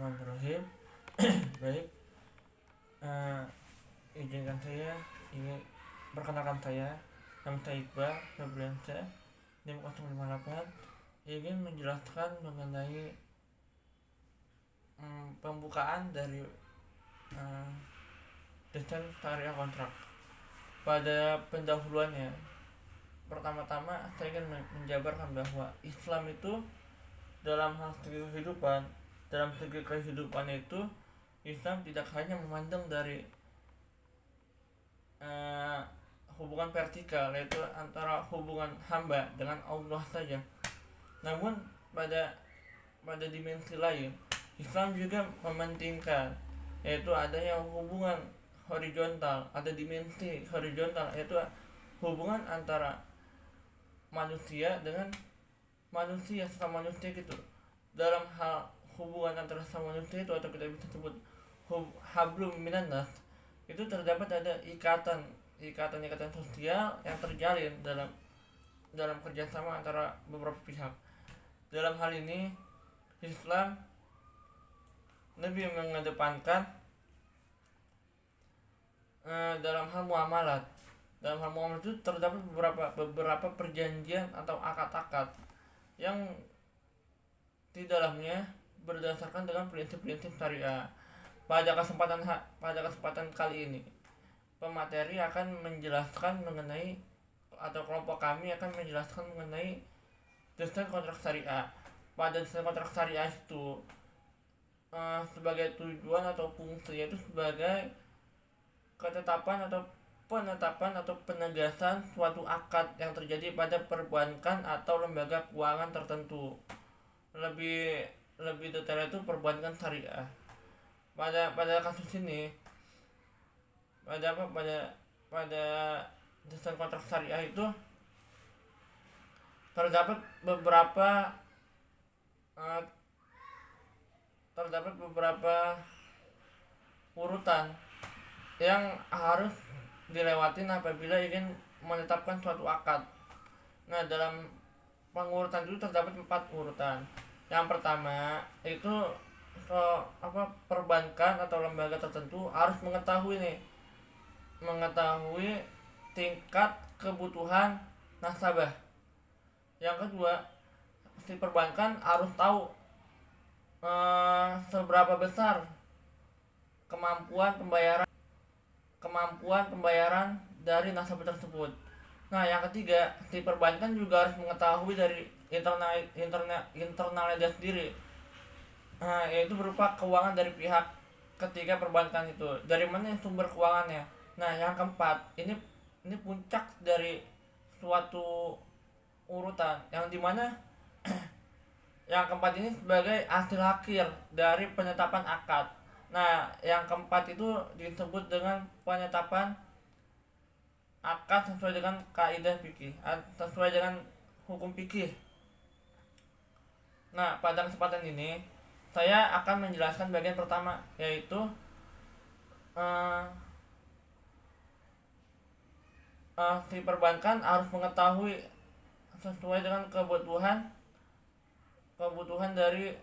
Bismillahirrahmanirrahim. Baik, uh, izinkan saya ingin perkenalkan saya. Nama saya Iqbal Febriansyah, NIM 058, ingin menjelaskan mengenai pembukaan dari desain syariah kontrak. Pada pendahuluannya, pertama-tama saya ingin menjabarkan bahwa Islam itu dalam hal segi kehidupan itu Islam tidak hanya memandang dari hubungan vertikal, yaitu antara hubungan hamba dengan Allah saja, namun pada dimensi lain Islam juga mementingkan yaitu adanya hubungan horizontal. Ada dimensi horizontal, yaitu hubungan antara manusia dengan manusia sama manusia gitu. Dalam hal hubungan antara sama manusia itu, atau kita bisa sebut hablum minan nas, itu terdapat ada ikatan sosial yang terjalin dalam kerjasama antara beberapa pihak. Dalam hal ini Islam lebih mengedepankan dalam hal muamalat. Dalam hal muamalat itu terdapat beberapa perjanjian atau akad-akad yang di dalamnya berdasarkan dengan prinsip-prinsip syariah. Pada kesempatan kali ini, pemateri akan menjelaskan mengenai, atau kelompok kami akan menjelaskan mengenai desain kontrak syariah. Pada desain kontrak syariah itu sebagai tujuan atau fungsi, yaitu sebagai ketetapan atau penetapan atau penegasan suatu akad yang terjadi pada perbankan atau lembaga keuangan tertentu. Lebih detail itu perbankan syariah. Pada kasus ini, pada desain kontrak syariah itu terdapat beberapa urutan yang harus dilewatin apabila ingin menetapkan suatu akad. Nah, dalam pengurutan itu terdapat 4 urutan. Yang pertama itu perbankan atau lembaga tertentu harus mengetahui tingkat kebutuhan nasabah. Yang kedua, si perbankan harus tahu seberapa besar kemampuan pembayaran dari nasabah tersebut. Nah, yang ketiga, si perbankan juga harus mengetahui dari internalnya dia sendiri, yaitu berupa keuangan dari pihak ketiga perbankan itu, dari mana sumber keuangannya. Nah, yang keempat, ini puncak dari suatu urutan, yang dimana yang keempat ini sebagai hasil akhir dari penetapan akad. Nah, yang keempat itu disebut dengan penetapan akad sesuai dengan kaidah fikih, sesuai dengan hukum fikih. Nah, pada kesempatan ini saya akan menjelaskan bagian pertama, yaitu si perbankan harus mengetahui sesuai dengan kebutuhan dari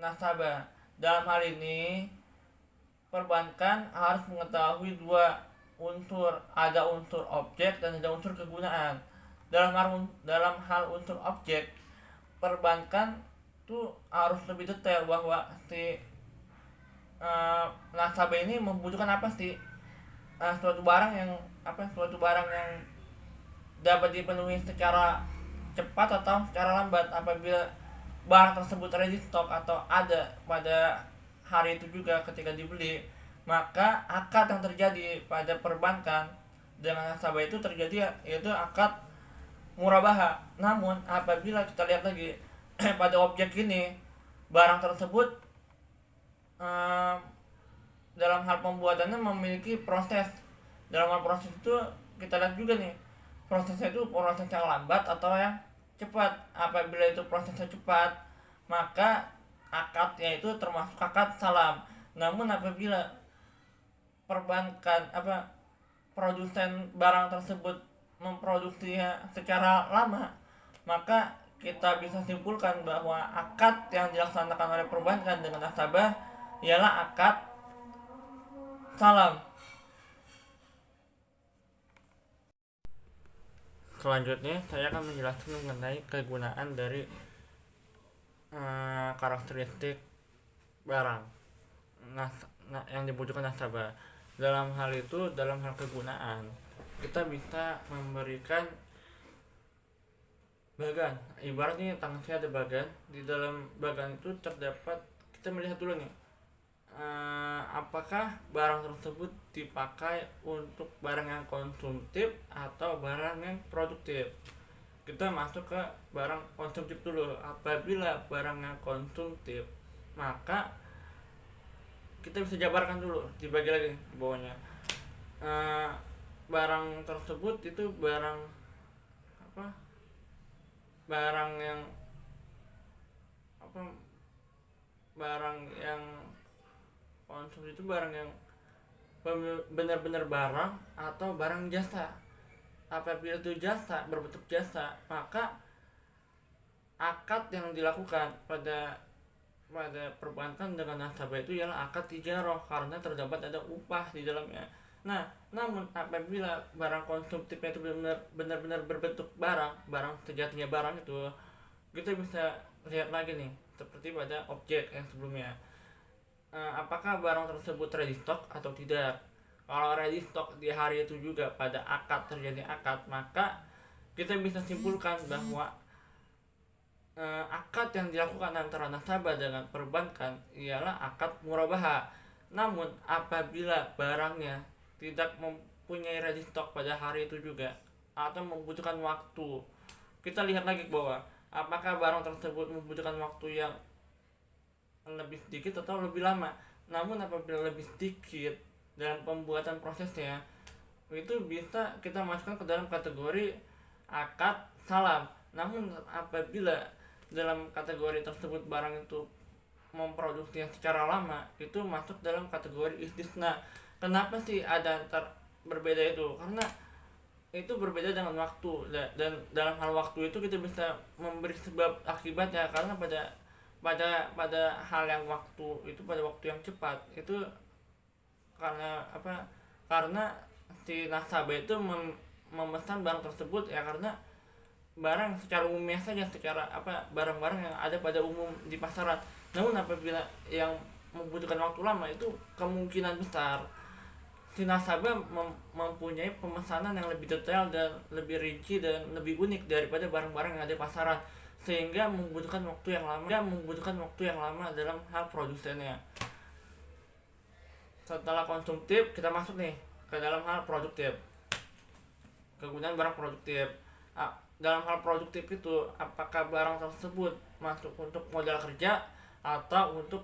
nasabah. Dalam hal ini perbankan harus mengetahui 2 unsur, ada unsur objek dan ada unsur kegunaan. Dalam hal unsur objek, perbankan tuh harus lebih detail bahwa si nasabah ini membutuhkan apa sih, suatu barang yang dapat dipenuhi secara cepat atau secara lambat. Apabila barang tersebut ready stock atau ada pada hari itu juga ketika dibeli, maka akad yang terjadi pada perbankan dengan nasabah itu terjadi, yaitu akad murabaha. Namun apabila kita lihat lagi pada objek ini, barang tersebut dalam hal pembuatannya memiliki proses. Dalam hal proses itu kita lihat juga nih, prosesnya itu proses yang lambat atau yang cepat. Apabila itu prosesnya cepat, maka akadnya itu termasuk akad salam. Namun apabila perbankan produsen barang tersebut memproduksinya secara lama, maka kita bisa simpulkan bahwa akad yang dilaksanakan oleh perbankan dengan nasabah ialah akad salam. Selanjutnya saya akan menjelaskan mengenai kegunaan dari karakteristik barang yang dibutuhkan nasabah. Dalam hal kegunaan, kita bisa memberikan bagan. Ibaratnya tangan saya ada bagan, di dalam bagan itu terdapat, kita melihat dulu nih, apakah barang tersebut dipakai untuk barang yang konsumtif atau barang yang produktif. Kita masuk ke barang konsumtif dulu. Apabila barang yang konsumtif, maka kita bisa jabarkan dulu, dibagi lagi di bawahnya. Barang tersebut itu barang apa? Barang yang apa? Barang yang konsumsi itu barang yang benar-benar barang atau barang jasa. Apabila itu jasa, berbentuk jasa, maka akad yang dilakukan pada perbankan dengan nasabah itu ialah akad tijarah, karena terdapat ada upah di dalamnya. Nah, namun apabila barang konsumtifnya itu benar-benar berbentuk barang sejatinya barang itu, kita bisa lihat lagi nih, seperti pada objek yang sebelumnya. Apakah barang tersebut ready stock atau tidak? Kalau ready stock di hari itu juga pada terjadi akad, maka kita bisa simpulkan bahwa akad yang dilakukan antara nasabah dengan perbankan ialah akad murabaha. Namun apabila barangnya tidak mempunyai ready stock pada hari itu juga atau membutuhkan waktu, kita lihat lagi bahwa apakah barang tersebut membutuhkan waktu yang lebih sedikit atau lebih lama. Namun apabila lebih sedikit dalam pembuatan prosesnya, itu bisa kita masukkan ke dalam kategori akad salam. Namun apabila dalam kategori tersebut barang itu memproduksinya secara lama, itu masuk dalam kategori istisna. Kenapa sih ada berbeda itu? Karena itu berbeda dengan waktu, dan dalam hal waktu itu kita bisa memberi sebab akibatnya. Karena pada hal yang waktu itu, pada waktu yang cepat itu, karena si nasabah itu memesan barang tersebut ya karena barang secara umumnya saja, barang-barang yang ada pada umum di pasaran. Namun apabila yang membutuhkan waktu lama, itu kemungkinan besar si nasabah mempunyai pemesanan yang lebih detail dan lebih rinci dan lebih unik daripada barang-barang yang ada di pasaran, sehingga membutuhkan waktu yang lama dalam hal produksinya. Setelah konsumtif, kita masuk nih ke dalam hal produktif. Kegunaan barang produktif. Dalam hal produktif itu, apakah barang tersebut masuk untuk modal kerja atau untuk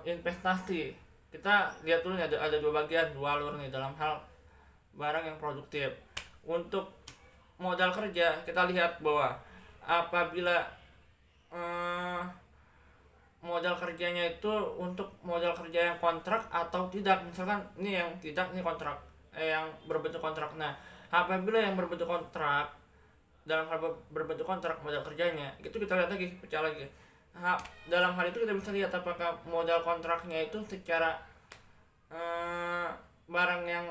investasi? Kita lihat dulu nih, ada dua alur nih dalam hal barang yang produktif. Untuk modal kerja, kita lihat bahwa apabila modal kerjanya itu untuk modal kerja yang kontrak atau tidak. Misalkan ini yang tidak, ini kontrak, yang berbentuk kontrak. Nah, apabila yang berbentuk kontrak, dalam hal berbentuk kontrak modal kerjanya, itu kita lihat lagi, pecah lagi. Dalam hal itu kita bisa lihat apakah modal kontraknya itu secara barang yang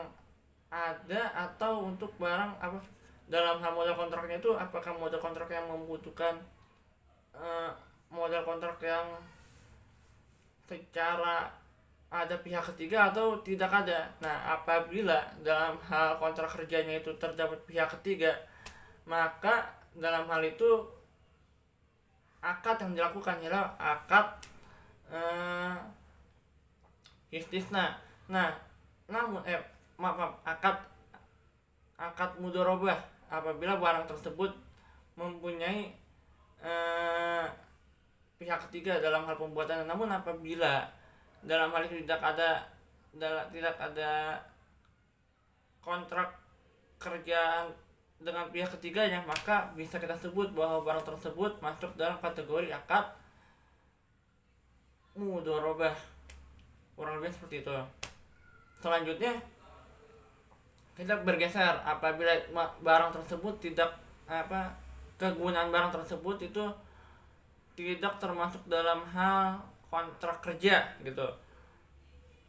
ada atau untuk barang apa. Dalam hal modal kontraknya itu, apakah modal kontrak yang membutuhkan modal kontrak yang secara ada pihak ketiga atau tidak ada. Nah, apabila dalam hal kontrak kerjanya itu terdapat pihak ketiga, maka dalam hal itu akad yang dilakukan ialah akad istisna. Nah, namun akad mudharabah apabila barang tersebut mempunyai pihak ketiga dalam hal pembuatan. Namun apabila dalam hal itu tidak ada kontrak kerjaan dengan pihak ketiganya, maka bisa kita sebut bahwa barang tersebut masuk dalam kategori akad mudharabah. Kurang lebih seperti itu. Selanjutnya kita bergeser apabila barang tersebut kegunaan barang tersebut itu tidak termasuk dalam hal kontrak kerja gitu.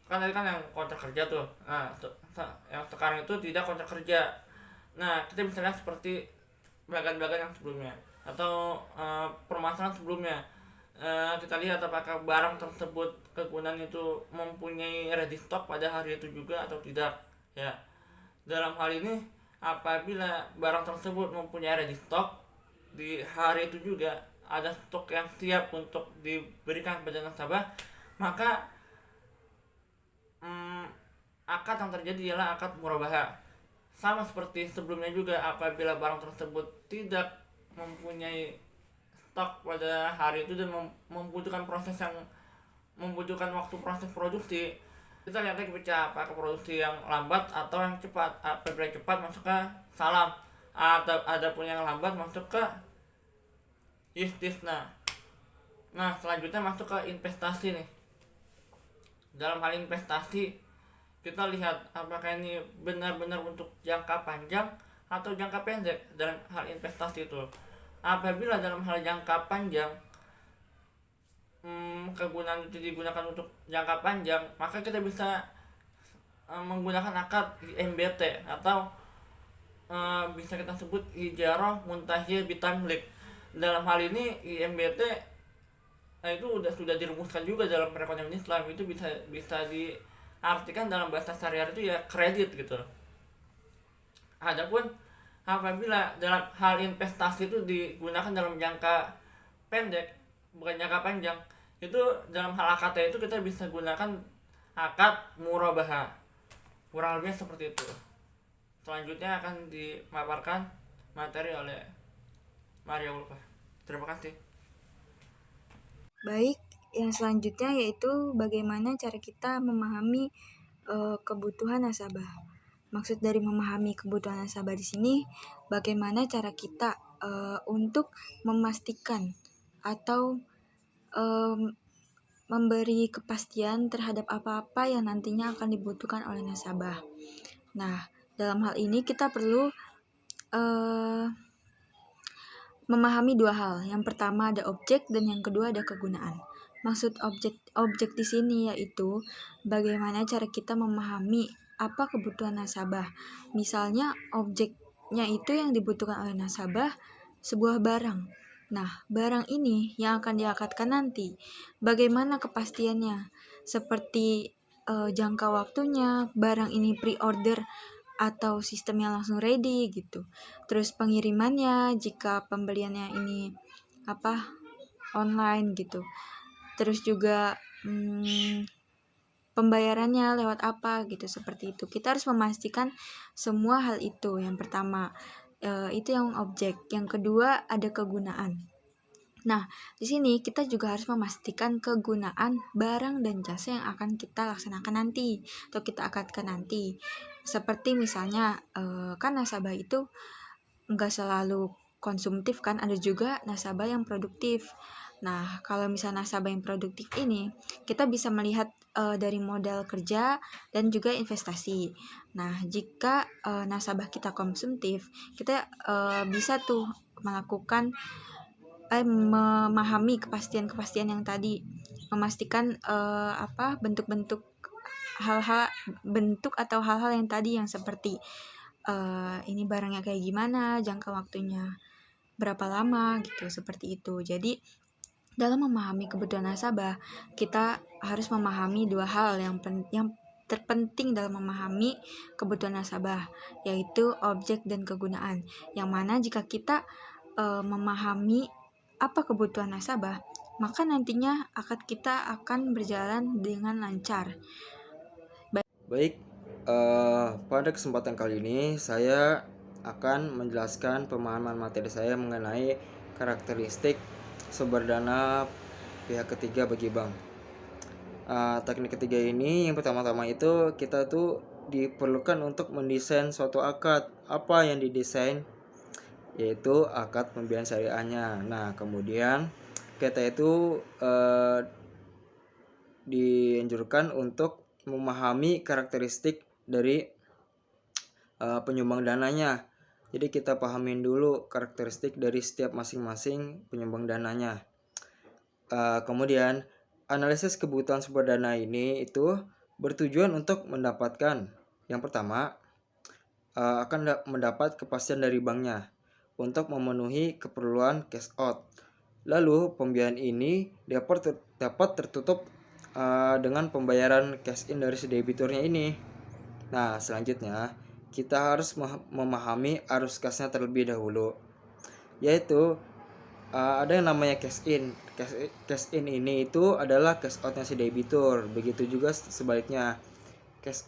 Kan tadi kan yang kontrak kerja tuh, nah yang sekarang itu tidak kontrak kerja. Nah kita bisa lihat seperti bagan-bagan yang sebelumnya atau permasalahan sebelumnya. Kita lihat apakah barang tersebut kegunaan itu mempunyai ready stock pada hari itu juga atau tidak ya. Dalam hal ini apabila barang tersebut mempunyai ready stock di hari itu juga ada stok yang siap untuk diberikan kepada nasabah, maka akad yang terjadi ialah akad murabahah. Sama seperti sebelumnya juga, apabila barang tersebut tidak mempunyai stok pada hari itu dan membutuhkan waktu proses produksi, kita lihat lagi pecah apakah produksi yang lambat atau yang cepat. Apabila cepat masuk ke salam, atau ada pun yang lambat masuk ke istisna. Nah selanjutnya masuk ke investasi nih. Dalam hal investasi kita lihat apakah ini benar-benar untuk jangka panjang atau jangka pendek. Dalam hal investasi itu, apabila dalam hal jangka panjang kegunaan itu digunakan untuk jangka panjang, maka kita bisa menggunakan akad MBT atau bisa kita sebut ijarah muntahiyah bitamlik. Dalam hal ini IMBT itu sudah dirumuskan juga dalam perekonomian Islam. Itu bisa diartikan dalam bahasa sehari-hari itu ya kredit gitu. Adapun apabila dalam hal investasi itu digunakan dalam jangka pendek bukan jangka panjang, itu dalam hal akad itu kita bisa gunakan akad murabahah. Kurang lebihnya seperti itu. Selanjutnya akan dimaparkan materi oleh Maria Ulfa. Terima kasih. Baik, yang selanjutnya yaitu bagaimana cara kita memahami kebutuhan nasabah. Maksud dari memahami kebutuhan nasabah di sini, bagaimana cara kita untuk memastikan atau memberi kepastian terhadap apa-apa yang nantinya akan dibutuhkan oleh nasabah. Nah, dalam hal ini kita perlu memahami dua hal. Yang pertama ada objek dan yang kedua ada kegunaan. Maksud objek di sini yaitu bagaimana cara kita memahami apa kebutuhan nasabah. Misalnya objeknya itu yang dibutuhkan oleh nasabah sebuah barang. Nah, barang ini yang akan diakadkan nanti. Bagaimana kepastiannya? Seperti jangka waktunya, barang ini pre-order atau sistemnya langsung ready gitu. Terus pengirimannya jika pembeliannya ini online gitu. Terus juga pembayarannya lewat apa gitu, seperti itu. Kita harus memastikan semua hal itu. Yang pertama itu yang objek. Yang kedua ada kegunaan. Nah, di sini kita juga harus memastikan kegunaan barang dan jasa yang akan kita laksanakan nanti atau kita akadkan nanti. Seperti misalnya kan nasabah itu nggak selalu konsumtif kan, ada juga nasabah yang produktif. Nah, kalau misalnya nasabah yang produktif ini, kita bisa melihat dari modal kerja dan juga investasi. Nah, jika nasabah kita konsumtif, kita bisa tuh melakukan memahami kepastian-kepastian yang tadi, memastikan bentuk-bentuk bentuk atau hal-hal yang tadi yang seperti ini barangnya kayak gimana, jangka waktunya berapa lama gitu, seperti itu. Jadi dalam memahami kebutuhan nasabah, kita harus memahami dua hal yang terpenting dalam memahami kebutuhan nasabah, yaitu objek dan kegunaan. Yang mana jika kita memahami apa kebutuhan nasabah, maka nantinya akad kita akan berjalan dengan lancar. Baik, pada kesempatan kali ini saya akan menjelaskan pemahaman materi saya mengenai karakteristik sumber dana pihak ketiga bagi bank. Teknik ketiga ini yang pertama-tama itu kita tuh diperlukan untuk mendesain suatu akad. Apa yang didesain? Yaitu akad pembiayaan syariahnya. Nah, kemudian kita itu dianjurkan untuk memahami karakteristik dari penyumbang dananya. Jadi kita pahamin dulu karakteristik dari setiap masing-masing penyumbang dananya. Kemudian analisis kebutuhan sumber dana ini itu bertujuan untuk mendapatkan yang pertama akan mendapat kepastian dari banknya untuk memenuhi keperluan cash out. Lalu pembiayaan ini dapat tertutup dengan pembayaran cash in dari si debiturnya ini. Nah, selanjutnya kita harus memahami arus kasnya terlebih dahulu, yaitu ada yang namanya cash in. Cash in ini itu adalah cash outnya si debitur. Begitu juga sebaliknya, cash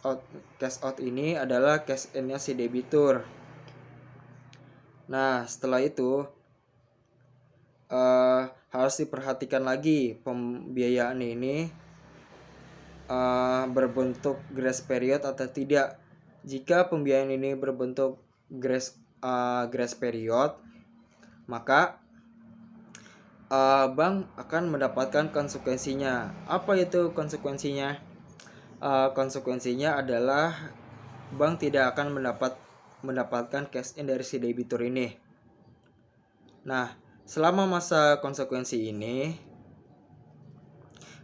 out ini adalah cash innya si debitur. Nah, setelah itu harus diperhatikan lagi pembiayaan ini berbentuk grace period atau tidak. Jika pembiayaan ini berbentuk grace period, maka bank akan mendapatkan konsekuensinya. Apa itu konsekuensinya? Konsekuensinya adalah bank tidak akan mendapatkan cash in dari si debitur ini. Nah, selama masa konsekuensi ini,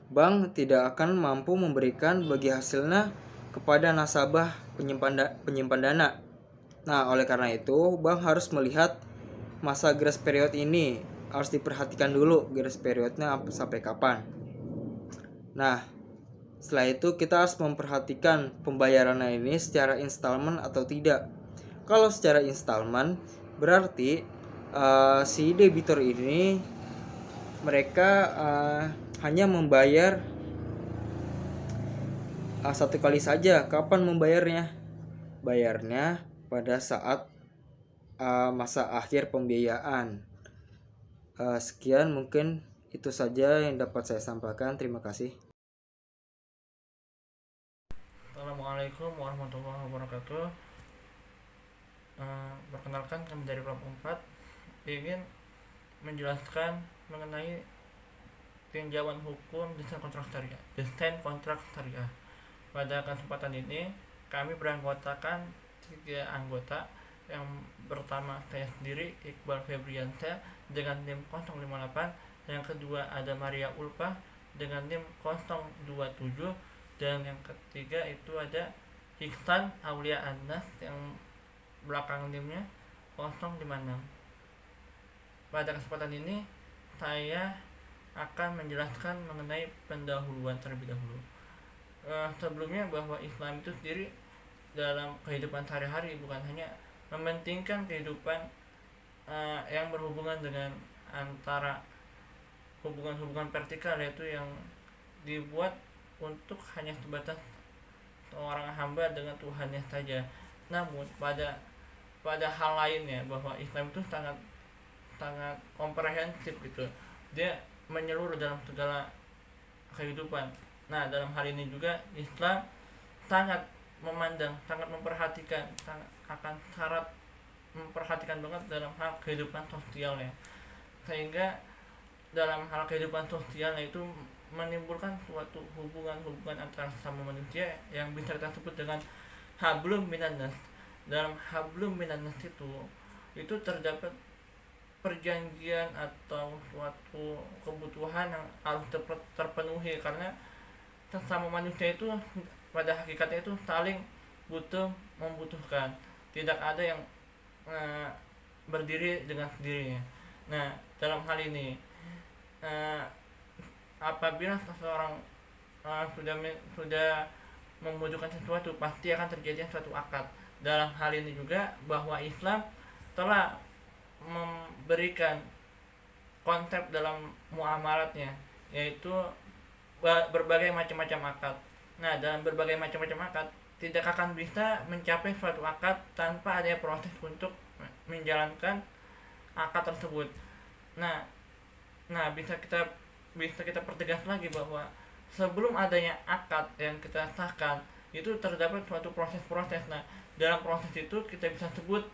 bank tidak akan mampu memberikan bagi hasilnya kepada nasabah penyimpan dana. Nah, oleh karena itu, bank harus melihat masa grace period ini. Harus diperhatikan dulu grace periodnya sampai kapan. Nah, setelah itu kita harus memperhatikan pembayarannya ini secara installment atau tidak. Kalau secara installment, berarti si debitur ini mereka hanya membayar satu kali saja. Kapan membayarnya? Bayarnya pada saat masa akhir pembiayaan. Sekian mungkin itu saja yang dapat saya sampaikan. Terima kasih. Assalamualaikum warahmatullahi wabarakatuh. Perkenalkan, kami dari kelompok 4 ingin menjelaskan mengenai tinjauan hukum desain kontrak syariah. Pada kesempatan ini kami beranggotakan 3 anggota. Yang pertama saya sendiri, Iqbal Febriansyah dengan NIM 058. Yang kedua ada Maria Ulfa dengan NIM 027. Dan yang ketiga itu ada Ihsan Aulia Anas yang belakang NIM-nya 056. Pada kesempatan ini saya akan menjelaskan mengenai pendahuluan terlebih dahulu. Sebelumnya bahwa Islam itu sendiri dalam kehidupan sehari-hari bukan hanya mementingkan kehidupan yang berhubungan dengan antara hubungan vertikal, yaitu yang dibuat untuk hanya sebatas seorang hamba dengan Tuhannya saja. Namun pada hal lainnya bahwa Islam itu sangat komprehensif gitu. Dia menyeluruh dalam segala kehidupan. Nah, dalam hal ini juga Islam sangat memperhatikan banget dalam hal kehidupan sosialnya, sehingga dalam hal kehidupan sosialnya itu menimbulkan suatu hubungan antara sesama manusia yang bisa kita sebut dengan hablum minannas. Dalam hablum minannas itu terdapat perjanjian atau suatu kebutuhan yang harus terpenuhi, karena sesama manusia itu pada hakikatnya itu saling membutuhkan. Tidak ada yang berdiri dengan sendirinya. Nah, dalam hal ini apabila seseorang sudah membutuhkan sesuatu, pasti akan terjadi suatu akad. Dalam hal ini juga bahwa Islam telah memberikan konsep dalam muamalatnya, yaitu berbagai macam akad. Nah, dalam berbagai macam akad tidak akan bisa mencapai suatu akad tanpa adanya proses untuk menjalankan akad tersebut. Nah bisa kita pertegas lagi bahwa sebelum adanya akad yang kita sahkan itu terdapat suatu proses. Nah, dalam proses itu kita bisa sebut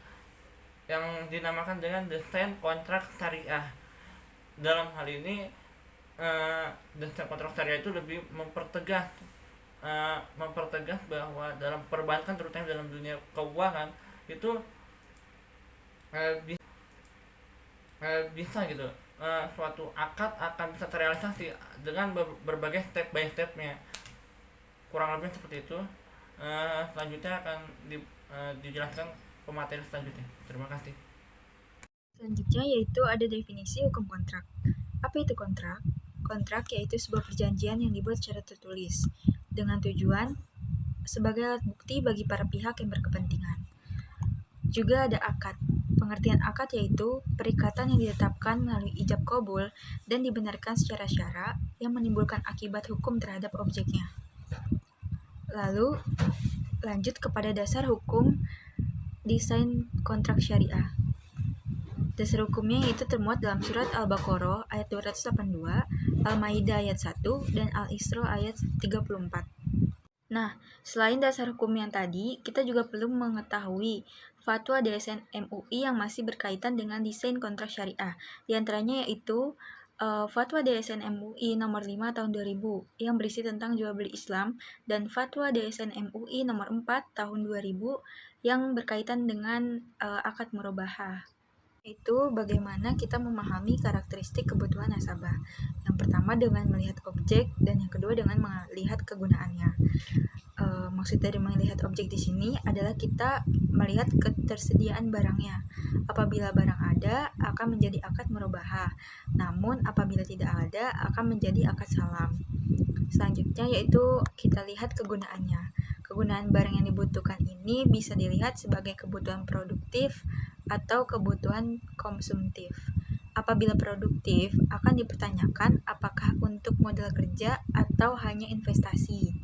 yang dinamakan dengan desain kontrak syariah. Dalam hal ini desain kontrak syariah itu lebih mempertegas bahwa dalam perbankan, terutama dalam dunia keuangan itu bisa gitu suatu akad akan bisa terrealisasi dengan berbagai step by stepnya, kurang lebih seperti itu. Selanjutnya akan dijelaskan pemateri selanjutnya. Terima kasih. Selanjutnya yaitu ada definisi hukum kontrak. Apa itu kontrak? Kontrak yaitu sebuah perjanjian yang dibuat secara tertulis dengan tujuan sebagai alat bukti bagi para pihak yang berkepentingan. Juga ada akad. Pengertian akad yaitu perikatan yang ditetapkan melalui ijab qabul dan dibenarkan secara syara yang menimbulkan akibat hukum terhadap objeknya. Lalu lanjut kepada dasar hukum desain kontrak syariah. Dasar hukumnya itu termuat dalam surat Al-Baqarah ayat 282, Al-Maidah ayat 1, dan Al-Isra ayat 34. Nah, selain dasar hukum yang tadi, kita juga perlu mengetahui fatwa DSN MUI yang masih berkaitan dengan desain kontrak syariah. Di antaranya yaitu fatwa DSN MUI nomor 5 tahun 2000 yang berisi tentang jual beli Islam, dan fatwa DSN MUI nomor 4 tahun 2000 yang berkaitan dengan akad murabahah. Itu bagaimana kita memahami karakteristik kebutuhan nasabah. Yang pertama dengan melihat objek, dan yang kedua dengan melihat kegunaannya. Maksud dari melihat objek di sini adalah kita melihat ketersediaan barangnya. Apabila barang ada, akan menjadi akad murabahah. Namun apabila tidak ada, akan menjadi akad salam. Selanjutnya yaitu kita lihat kegunaannya. Kegunaan barang yang dibutuhkan ini bisa dilihat sebagai kebutuhan produktif atau kebutuhan konsumtif. Apabila produktif, akan dipertanyakan apakah untuk modal kerja atau hanya investasi.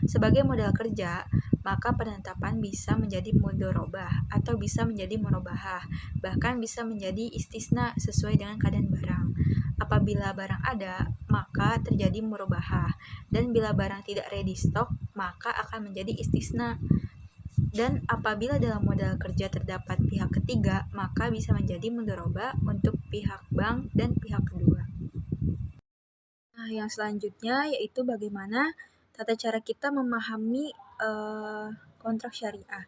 Sebagai modal kerja, maka penetapan bisa menjadi mudharabah atau bisa menjadi murabahah, bahkan bisa menjadi istisna sesuai dengan keadaan barang. Apabila barang ada, maka terjadi murabahah, dan bila barang tidak ready stock, maka akan menjadi istisna. Dan apabila dalam modal kerja terdapat pihak ketiga, maka bisa menjadi mudharabah untuk pihak bank dan pihak kedua. Nah, yang selanjutnya yaitu bagaimana tata cara kita memahami kontrak syariah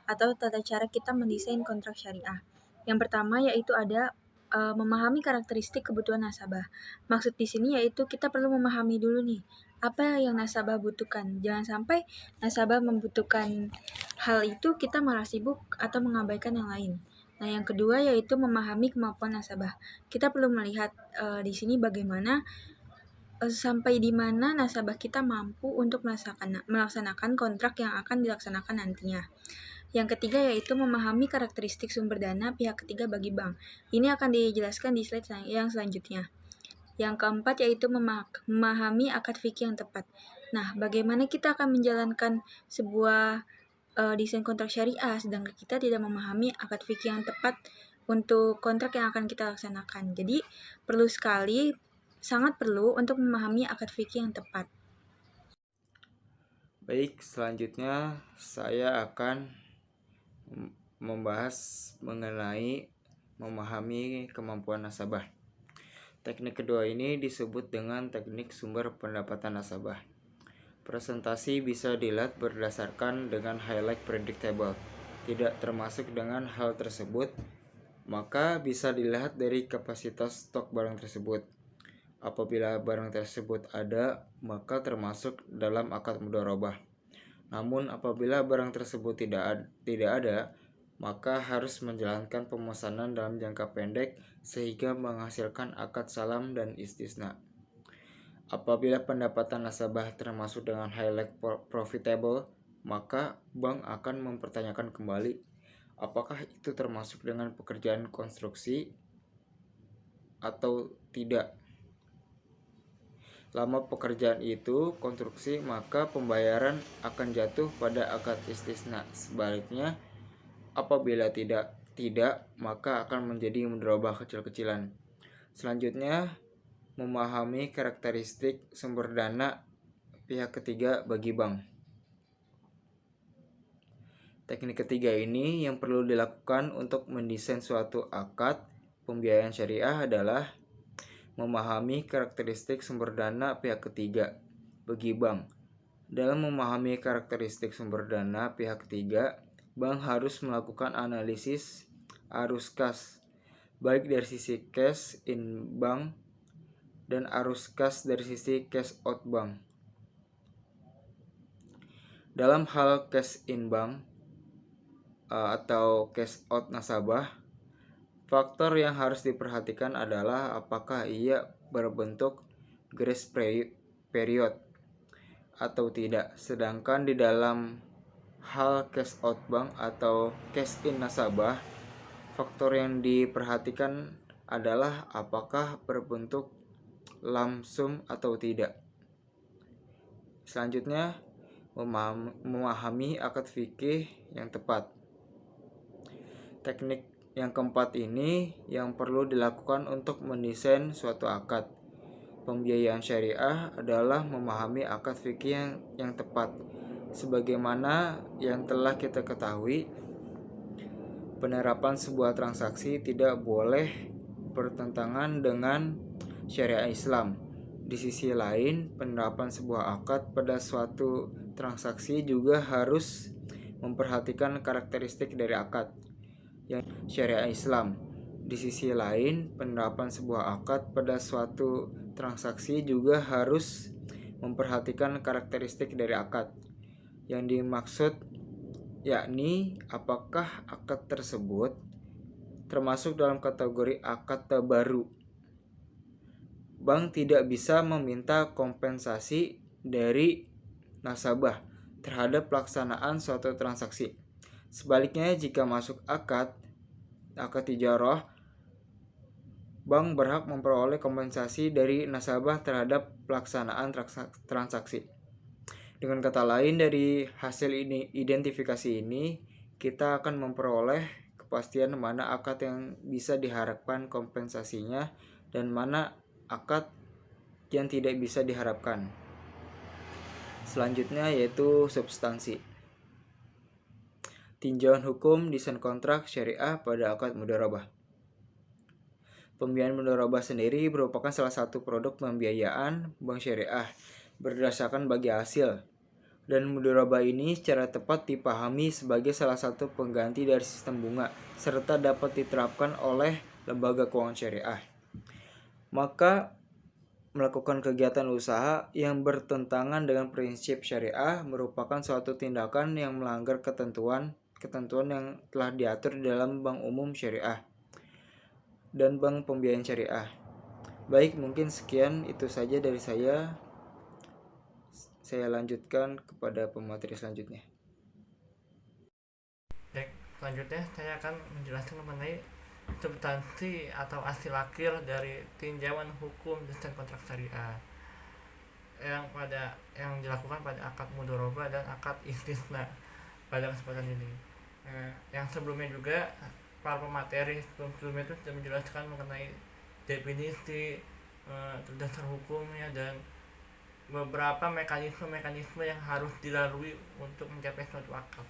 atau tata cara kita mendesain kontrak syariah. Yang pertama yaitu ada memahami karakteristik kebutuhan nasabah. Maksud di sini yaitu kita perlu memahami dulu nih apa yang nasabah butuhkan. Jangan sampai nasabah membutuhkan hal itu kita malah sibuk atau mengabaikan yang lain. Nah, yang kedua yaitu memahami kemampuan nasabah. Kita perlu melihat di sini bagaimana sampai di mana nasabah kita mampu untuk melaksanakan kontrak yang akan dilaksanakan nantinya. Yang ketiga yaitu memahami karakteristik sumber dana pihak ketiga bagi bank. Ini akan dijelaskan di slide yang selanjutnya. Yang keempat yaitu memahami akad fikih yang tepat. Nah, bagaimana kita akan menjalankan sebuah desain kontrak syariah sedangkan kita tidak memahami akad fikih yang tepat untuk kontrak yang akan kita laksanakan. Jadi, sangat perlu untuk memahami akad fikih yang tepat. Baik, selanjutnya saya akan membahas mengenai memahami kemampuan nasabah. Teknik kedua ini disebut dengan teknik sumber pendapatan nasabah. Presentasi bisa dilihat berdasarkan dengan highlight predictable. Tidak termasuk dengan hal tersebut, maka bisa dilihat dari kapasitas stok barang tersebut. Apabila barang tersebut ada, maka termasuk dalam akad mudharabah. Namun apabila barang tersebut tidak ada, maka harus menjalankan pemesanan dalam jangka pendek sehingga menghasilkan akad salam dan istisna. Apabila pendapatan nasabah termasuk dengan highlight profitable, maka bank akan mempertanyakan kembali apakah itu termasuk dengan pekerjaan konstruksi atau tidak. Lama pekerjaan itu konstruksi, maka pembayaran akan jatuh pada akad istisna. Sebaliknya, apabila tidak, maka akan menjadi mudharabah kecil-kecilan. Selanjutnya, memahami karakteristik sumber dana pihak ketiga bagi bank. Teknik ketiga ini yang perlu dilakukan untuk mendesain suatu akad pembiayaan syariah adalah memahami karakteristik sumber dana pihak ketiga bagi bank. Dalam memahami karakteristik sumber dana pihak ketiga, bank harus melakukan analisis arus kas baik dari sisi cash in bank dan arus kas dari sisi cash out bank. Dalam hal cash in bank atau cash out nasabah, faktor yang harus diperhatikan adalah apakah ia berbentuk grace period atau tidak. Sedangkan di dalam hal cash out bank atau cash in nasabah, faktor yang diperhatikan adalah apakah berbentuk lump sum atau tidak. Selanjutnya, memahami akad fikih yang tepat. Teknik yang keempat ini yang perlu dilakukan untuk mendesain suatu akad pembiayaan syariah adalah memahami akad fikih yang tepat. Sebagaimana yang telah kita ketahui, penerapan sebuah transaksi tidak boleh bertentangan dengan syariat Islam. Di sisi lain, penerapan sebuah akad pada suatu transaksi juga harus memperhatikan karakteristik dari akad yang syariat Islam. Di sisi lain, penerapan sebuah akad pada suatu transaksi juga harus memperhatikan karakteristik dari akad yang dimaksud, yakni apakah akad tersebut termasuk dalam kategori akad tabaru. Bank tidak bisa meminta kompensasi dari nasabah terhadap pelaksanaan suatu transaksi. Sebaliknya, jika masuk akad tijarah, bank berhak memperoleh kompensasi dari nasabah terhadap pelaksanaan transaksi. Dengan kata lain, dari hasil identifikasi ini, kita akan memperoleh kepastian mana akad yang bisa diharapkan kompensasinya dan mana akad yang tidak bisa diharapkan. Selanjutnya yaitu substansi. Tinjauan hukum desain kontrak syariah pada akad mudharabah. Pembiayaan mudharabah sendiri merupakan salah satu produk pembiayaan bank syariah berdasarkan bagi hasil. Dan mudharabah ini secara tepat dipahami sebagai salah satu pengganti dari sistem bunga serta dapat diterapkan oleh lembaga keuangan syariah. Maka melakukan kegiatan usaha yang bertentangan dengan prinsip syariah merupakan suatu tindakan yang melanggar ketentuan yang telah diatur di dalam bank umum syariah dan bank pembiayaan syariah. Baik, mungkin sekian itu saja dari saya. Saya lanjutkan kepada pemateri selanjutnya. Baik, selanjutnya saya akan menjelaskan mengenai substansi atau hasil akhir dari tinjauan hukum desain kontrak syariah yang dilakukan pada akad mudharabah dan akad istisna pada kesempatan ini. Yang sebelumnya juga para pemateri sebelumnya itu sudah menjelaskan mengenai definisi, dasar hukumnya dan beberapa mekanisme yang harus dilalui untuk mencapai suatu akad.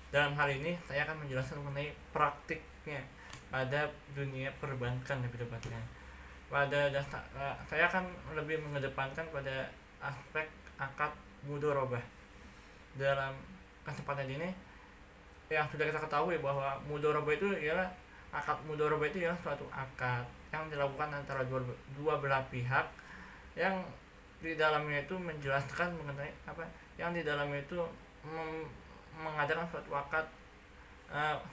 Dalam hal ini saya akan menjelaskan mengenai praktiknya pada dunia perbankan lebih tepatnya. Pada dasar saya akan lebih mengedepankan pada aspek akad mudharabah. Dalam kesempatan ini yang sudah kita ketahui bahwa mudharabah itu ialah suatu akad yang dilakukan antara dua belah pihak yang di dalamnya itu menjelaskan mengenai yang di dalamnya itu mengadakan suatu akad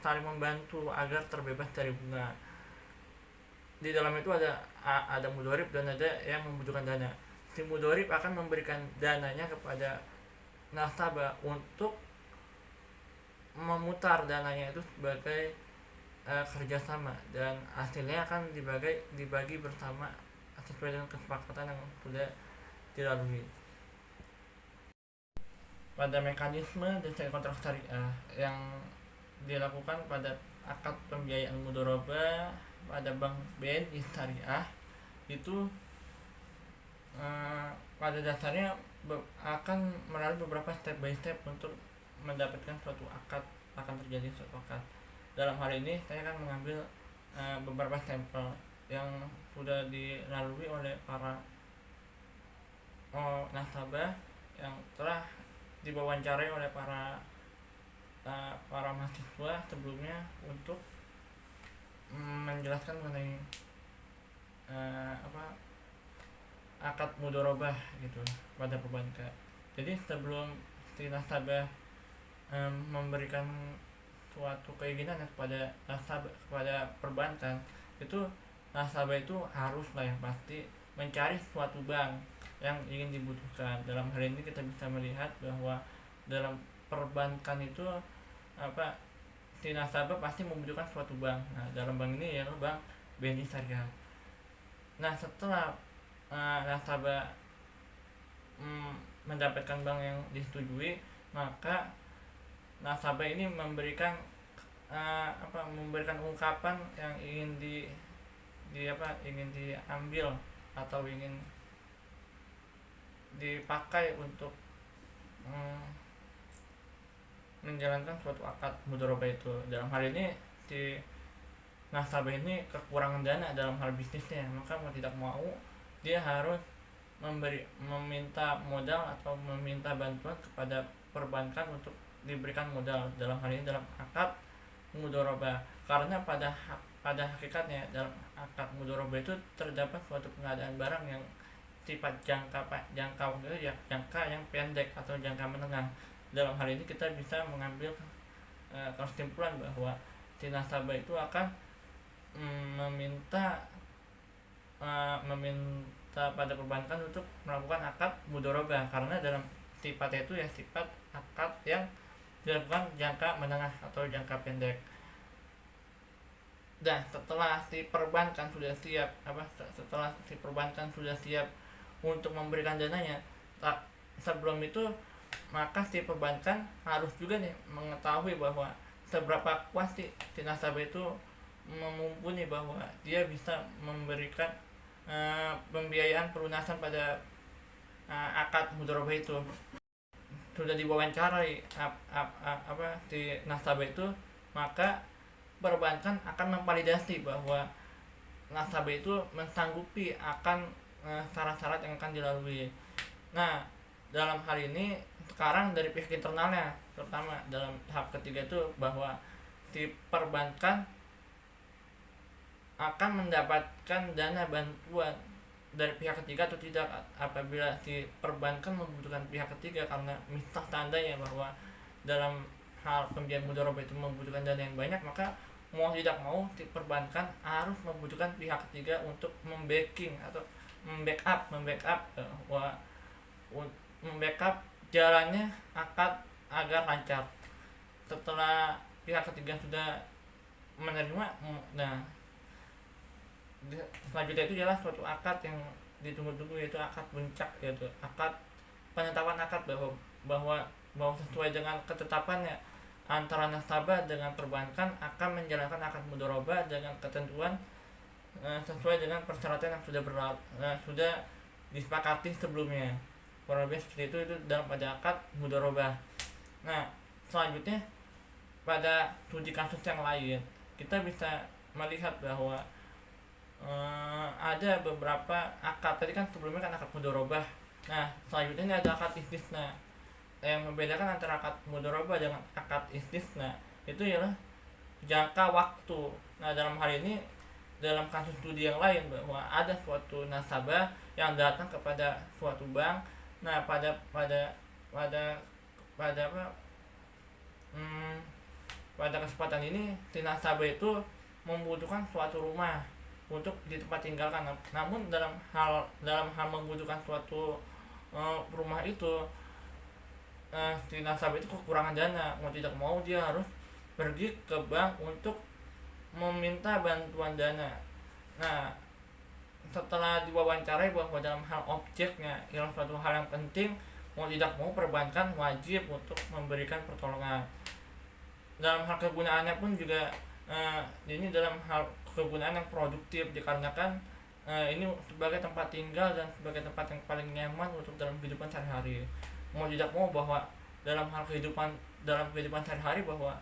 saling membantu agar terbebas dari bunga. Di dalam itu ada mudharib dan ada yang membutuhkan dana. Si mudharib akan memberikan dananya kepada nasabah untuk memutar dananya itu sebagai kerjasama dan hasilnya akan dibagi bersama sesuai dengan kesepakatan yang sudah dilalui. Pada mekanisme desain kontrak syariah yang dilakukan pada akad pembiayaan mudharabah pada bank BNI syariah itu pada dasarnya akan melalui beberapa step by step untuk mendapatkan suatu akad, akan terjadi suatu akad. Dalam hal ini saya akan mengambil beberapa sampel yang sudah dilalui oleh para nasabah yang telah diwawancarai oleh para mahasiswa sebelumnya untuk menjelaskan mengenai akad mudharabah gitu pada perbankan. Jadi sebelum si nasabah memberikan suatu keinginan kepada nasabah, kepada perbankan, itu nasabah itu harus lah yang pasti mencari suatu bank yang ingin dibutuhkan. Dalam hal ini kita bisa melihat bahwa dalam perbankan itu si nasabah pasti membutuhkan suatu bank. Nah, dalam bank ini ya bank BNI Syariah. Nah, setelah nasabah mendapatkan bank yang disetujui, maka nasabah ini memberikan memberikan ungkapan yang ingin ingin diambil atau ingin dipakai untuk menjalankan suatu akad mudharabah itu. Dalam hal ini si nasabah ini kekurangan dana dalam hal bisnisnya, maka mau tidak mau dia harus meminta modal atau meminta bantuan kepada perbankan untuk diberikan modal, dalam hal ini dalam akad mudharabah. Karena pada hakikatnya dalam akad mudharabah itu terdapat suatu pengadaan barang yang sifat jangka waktu itu ya, jangka yang pendek atau jangka menengah. Dalam hal ini kita bisa mengambil kesimpulan bahwa si nasabah itu akan meminta pada perbankan untuk melakukan akad mudharabah, karena dalam sifatnya itu ya sifat akad yang dilakukan jangka menengah atau jangka pendek. Dan setelah si perbankan sudah siap untuk memberikan dananya, sebelum itu maka si perbankan harus juga nih mengetahui bahwa seberapa kuat si nasabah itu mumpuni bahwa dia bisa memberikan pembiayaan pelunasan pada akad mudharabah itu. Sudah diwawancarai si nasabah itu, maka perbankan akan memvalidasi bahwa nasabah itu mensanggupi akan syarat-syarat yang akan dilalui. Nah, dalam hal ini sekarang dari pihak internalnya, terutama dalam tahap ketiga itu, bahwa si perbankan akan mendapatkan dana bantuan dari pihak ketiga atau tidak. Apabila si perbankan membutuhkan pihak ketiga karena misal tandanya bahwa dalam hal pembiayaan mudharabah itu membutuhkan dana yang banyak, maka mau tidak mau si perbankan harus membutuhkan pihak ketiga untuk membacking atau membackup jalannya akad agar lancar. Setelah pihak ketiga sudah menerima, nah selanjutnya itu adalah suatu akad yang ditunggu-tunggu, yaitu akad puncak, yaitu akad penetapan akad bahwa sesuai dengan ketetapannya antara nasabah dengan perbankan akan menjalankan akad mudharabah dengan ketentuan sesuai dengan persyaratan yang sudah disepakati sebelumnya. Kurang lebih seperti itu dalam pada akad mudharabah. Nah, selanjutnya pada studi kasus yang lain kita bisa melihat bahwa ada beberapa akad. Tadi kan sebelumnya kan akad mudharabah. Nah, selanjutnya ini ada akad istisna. Yang membedakan antara akad mudharabah dengan akad istisna itu ialah jangka waktu. Nah, dalam hal ini dalam kasus studi yang lain bahwa ada suatu nasabah yang datang kepada suatu bank. Nah, pada kesempatan ini si nasabah itu membutuhkan suatu rumah untuk di tempat tinggalkan. Namun dalam hal membutuhkan suatu rumah itu, si nasabah itu kekurangan dana. Mau tidak mau dia harus pergi ke bank untuk meminta bantuan dana. Nah, setelah diwawancarai bahwa dalam hal objeknya ialah suatu hal yang penting, mau tidak mau perbankan wajib untuk memberikan pertolongan. Dalam hal kegunaannya pun juga ini dalam hal kegunaan yang produktif, dikarenakan ini sebagai tempat tinggal dan sebagai tempat yang paling nyaman untuk dalam kehidupan sehari-hari. Mau tidak mau bahwa dalam hal kehidupan sehari-hari bahwa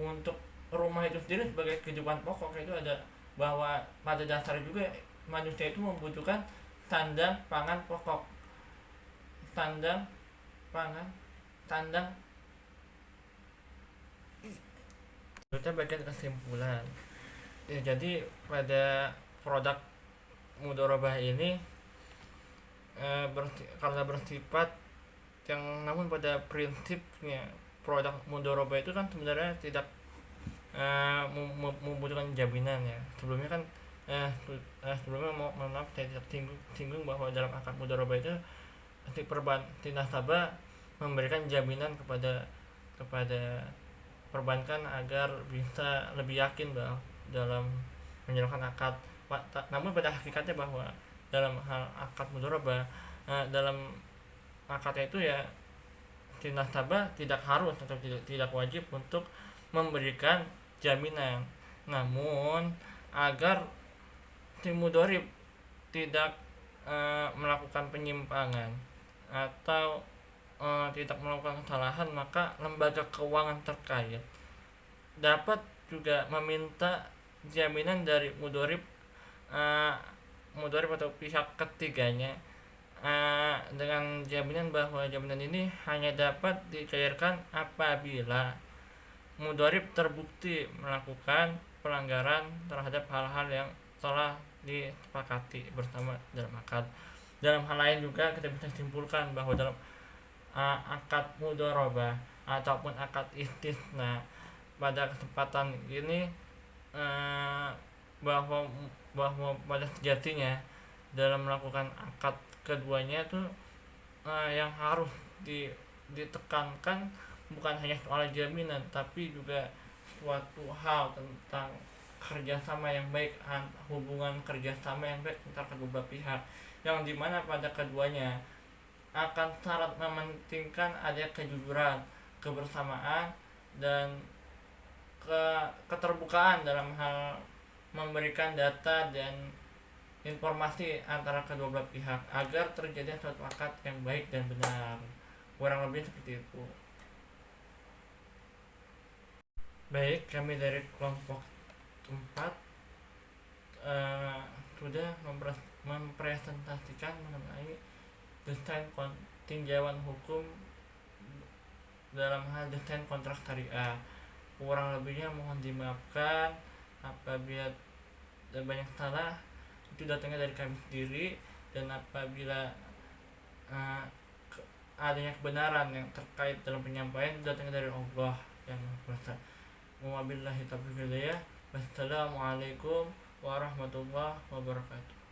untuk rumah itu sendiri sebagai kehidupan pokok itu ada, bahwa pada dasarnya juga manusia itu membutuhkan sandang pangan pokok. Kita bagian kesimpulan. Ya, jadi pada produk mudorobah ini karena bersifat yang, namun pada prinsipnya produk mudorobah itu kan sebenarnya tidak membutuhkan jaminan ya. Sebelumnya kan sebelumnya mohon maaf saya tidak singgung bahwa dalam akad mudharabah itu si nasabah memberikan jaminan kepada perbankan agar bisa lebih yakin bahwa dalam menjalankan akad. Namun pada hakikatnya bahwa dalam hal akad mudharabah, dalam akadnya itu ya si nasabah tidak harus atau tidak wajib untuk memberikan jaminan. Namun agar si mudorib tidak melakukan penyimpangan atau tidak melakukan kesalahan, maka lembaga keuangan terkait dapat juga meminta jaminan dari mudorib atau pihak ketiganya, dengan jaminan bahwa jaminan ini hanya dapat dicairkan apabila mudorib terbukti melakukan pelanggaran terhadap hal-hal yang telah disepakati bersama dalam akad. Dalam hal lain juga kita bisa simpulkan bahwa dalam akad mudharabah ataupun akad istisna pada kesempatan ini, bahwa pada sejatinya dalam melakukan akad keduanya itu yang harus ditekankan bukan hanya soal jaminan, tapi juga suatu hal tentang kerjasama yang baik, hubungan kerjasama yang baik antara kedua belah pihak, yang dimana pada keduanya akan syarat mementingkan adanya kejujuran, kebersamaan, dan keterbukaan dalam hal memberikan data dan informasi antara kedua belah pihak agar terjadi suatu akad yang baik dan benar. Kurang lebih seperti itu. Baik, kami dari kelompok 4 sudah mempresentasikan mengenai desain tinjauan hukum dalam hal desain kontrak syariah. Kurang lebihnya mohon dimaafkan apabila banyak salah, itu datangnya dari kami sendiri, dan apabila adanya kebenaran yang terkait dalam penyampaian datangnya dari Allah yang Maha Kuasa. Wabillahi taufiq hidayah. Wassalamualaikum warahmatullahi wabarakatuh.